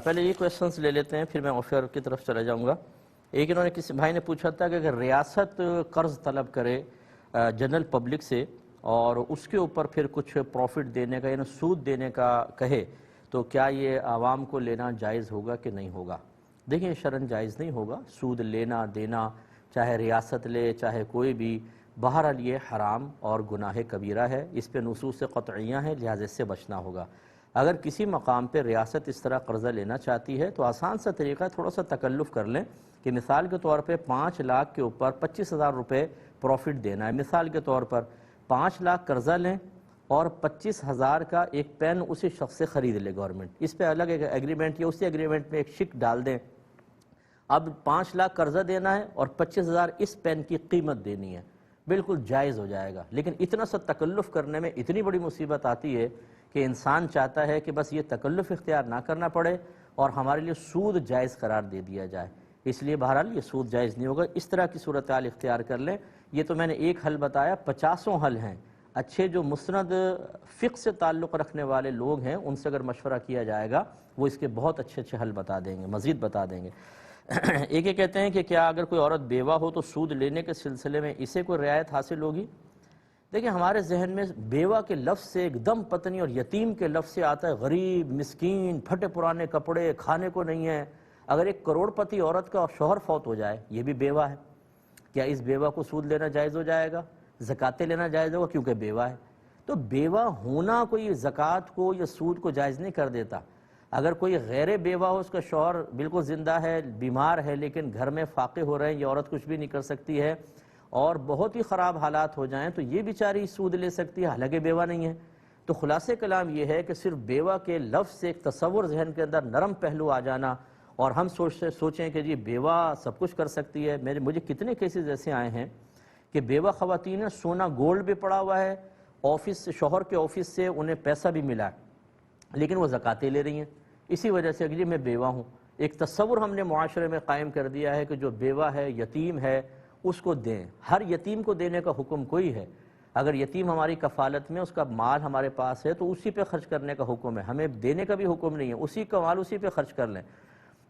پہلے یہ کویشچنس لے لیتے ہیں، پھر میں آفر کی طرف چلا جاؤں گا۔ ایک انہوں نے کسی بھائی نے پوچھا تھا کہ اگر ریاست قرض طلب کرے جنرل پبلک سے اور اس کے اوپر پھر کچھ پروفٹ دینے کا یعنی سود دینے کا کہے تو کیا یہ عوام کو لینا جائز ہوگا کہ نہیں ہوگا؟ دیکھیں، شرعاً جائز نہیں ہوگا سود لینا دینا، چاہے ریاست لے چاہے کوئی بھی، بہرحال یہ حرام اور گناہ کبیرہ ہے، اس پہ نصوص قطعیہ ہیں، لہذا اس سے بچنا ہوگا۔ اگر کسی مقام پہ ریاست اس طرح قرضہ لینا چاہتی ہے تو آسان سا طریقہ تھوڑا سا تکلف کر لیں کہ مثال کے طور پہ 5 لاکھ کے اوپر 25,000 روپے پروفٹ دینا ہے۔ مثال کے طور پر 5 لاکھ قرضہ لیں اور 25,000 کا ایک پین اسی شخص سے خرید لے گورنمنٹ، اس پہ الگ ایک ایگریمنٹ یا اسی ایگریمنٹ میں ایک شک ڈال دیں۔ اب 5 لاکھ قرضہ دینا ہے اور 25,000 اس پین کی قیمت دینی ہے، بالکل جائز ہو جائے گا۔ لیکن اتنا سا تکلف کرنے میں اتنی بڑی مصیبت آتی ہے کہ انسان چاہتا ہے کہ بس یہ تکلف اختیار نہ کرنا پڑے اور ہمارے لیے سود جائز قرار دے دیا جائے، اس لیے بہرحال یہ سود جائز نہیں ہوگا۔ اس طرح کی صورتحال اختیار کر لیں۔ یہ تو میں نے ایک حل بتایا، 50 حل ہیں۔ اچھے جو مسند فقہ سے تعلق رکھنے والے لوگ ہیں ان سے اگر مشورہ کیا جائے گا وہ اس کے بہت اچھے حل بتا دیں گے، مزید بتا دیں گے۔ ایک یہ کہتے ہیں کہ کیا اگر کوئی عورت بیوہ ہو تو سود لینے کے سلسلے میں اسے کوئی رعایت حاصل ہوگی؟ دیکھیں، ہمارے ذہن میں بیوہ کے لفظ سے ایک دم پتنی اور یتیم کے لفظ سے آتا ہے غریب، مسکین، پھٹے پرانے کپڑے، کھانے کو نہیں ہے۔ اگر ایک کروڑ پتی عورت کا شوہر فوت ہو جائے، یہ بھی بیوہ ہے، کیا اس بیوہ کو سود لینا جائز ہو جائے گا؟ زکاتیں لینا جائز ہوگا کیونکہ بیوہ ہے؟ تو بیوہ ہونا کوئی زکوٰۃ کو یا سود کو جائز نہیں کر دیتا۔ اگر کوئی غیر بیوہ ہو، اس کا شوہر بالکل زندہ ہے، بیمار ہے، لیکن گھر میں فاقے ہو رہے ہیں، یہ عورت کچھ بھی نہیں کر سکتی ہے اور بہت ہی خراب حالات ہو جائیں تو یہ بیچاری سود لے سکتی ہے، حالانکہ بیوہ نہیں ہے۔ تو خلاصے کلام یہ ہے کہ صرف بیوہ کے لفظ سے ایک تصور ذہن کے اندر نرم پہلو آ جانا اور ہم سوچیں کہ جی بیوہ سب کچھ کر سکتی ہے۔ مجھے کتنے کیسز ایسے آئے ہیں کہ بیوہ خواتین سونا گولڈ بھی پڑا ہوا ہے، شوہر کے آفس سے انہیں پیسہ بھی ملا ہے، لیکن وہ زکاتیں لے رہی ہیں اسی وجہ سے کہ جی میں بیوہ ہوں۔ ایک تصور ہم نے معاشرے میں قائم کر دیا ہے کہ جو بیوہ ہے، یتیم ہے، اس کو دیں۔ ہر یتیم کو دینے کا حکم کوئی ہے؟ اگر یتیم ہماری کفالت میں، اس کا مال ہمارے پاس ہے تو اسی پہ خرچ کرنے کا حکم ہے، ہمیں دینے کا بھی حکم نہیں ہے، اسی کا مال اسی پہ خرچ کر لیں۔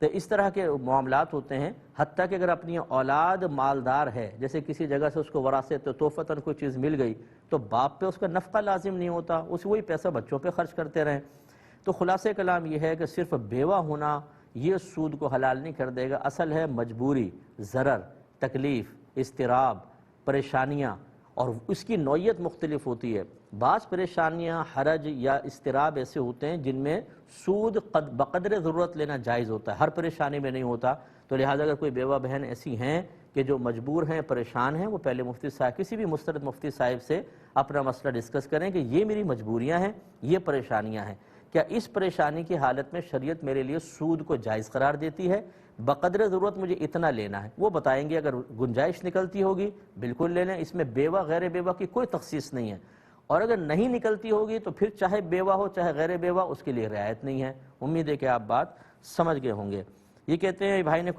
تو اس طرح کے معاملات ہوتے ہیں۔ حتیٰ کہ اگر اپنی اولاد مالدار ہے، جیسے کسی جگہ سے اس کو وراثت توفیقاً کوئی چیز مل گئی تو باپ پہ اس کا نفقہ لازم نہیں ہوتا، وہی پیسہ بچوں پہ خرچ کرتے رہیں۔ تو خلاصے کلام یہ ہے کہ صرف بیوہ ہونا یہ سود کو حلال نہیں کر دے گا، اصل ہے مجبوری، ضرر، تکلیف، اضطراب، پریشانیاں، اور اس کی نوعیت مختلف ہوتی ہے۔ بعض پریشانیاں، حرج یا اضطراب ایسے ہوتے ہیں جن میں سود بقدر ضرورت لینا جائز ہوتا ہے، ہر پریشانی میں نہیں ہوتا۔ تو لہٰذا اگر کوئی بیوہ بہن ایسی ہیں کہ جو مجبور ہیں، پریشان ہیں، وہ پہلے مفتی صاحب، کسی بھی مستند مفتی صاحب سے اپنا مسئلہ ڈسکس کریں کہ یہ میری مجبوریاں ہیں، یہ پریشانیاں ہیں، کیا اس پریشانی کی حالت میں شریعت میرے لیے سود کو جائز قرار دیتی ہے؟ بقدر ضرورت مجھے اتنا لینا ہے، وہ بتائیں گے۔ اگر گنجائش نکلتی ہوگی بالکل لے لیں، اس میں بیوہ غیر بیوہ کی کوئی تخصیص نہیں ہے، اور اگر نہیں نکلتی ہوگی تو پھر چاہے بیوہ ہو چاہے غیر بیوہ اس کے لیے رعایت نہیں ہے۔ امید ہے کہ آپ بات سمجھ گئے ہوں گے۔ یہ کہتے ہیں بھائی نے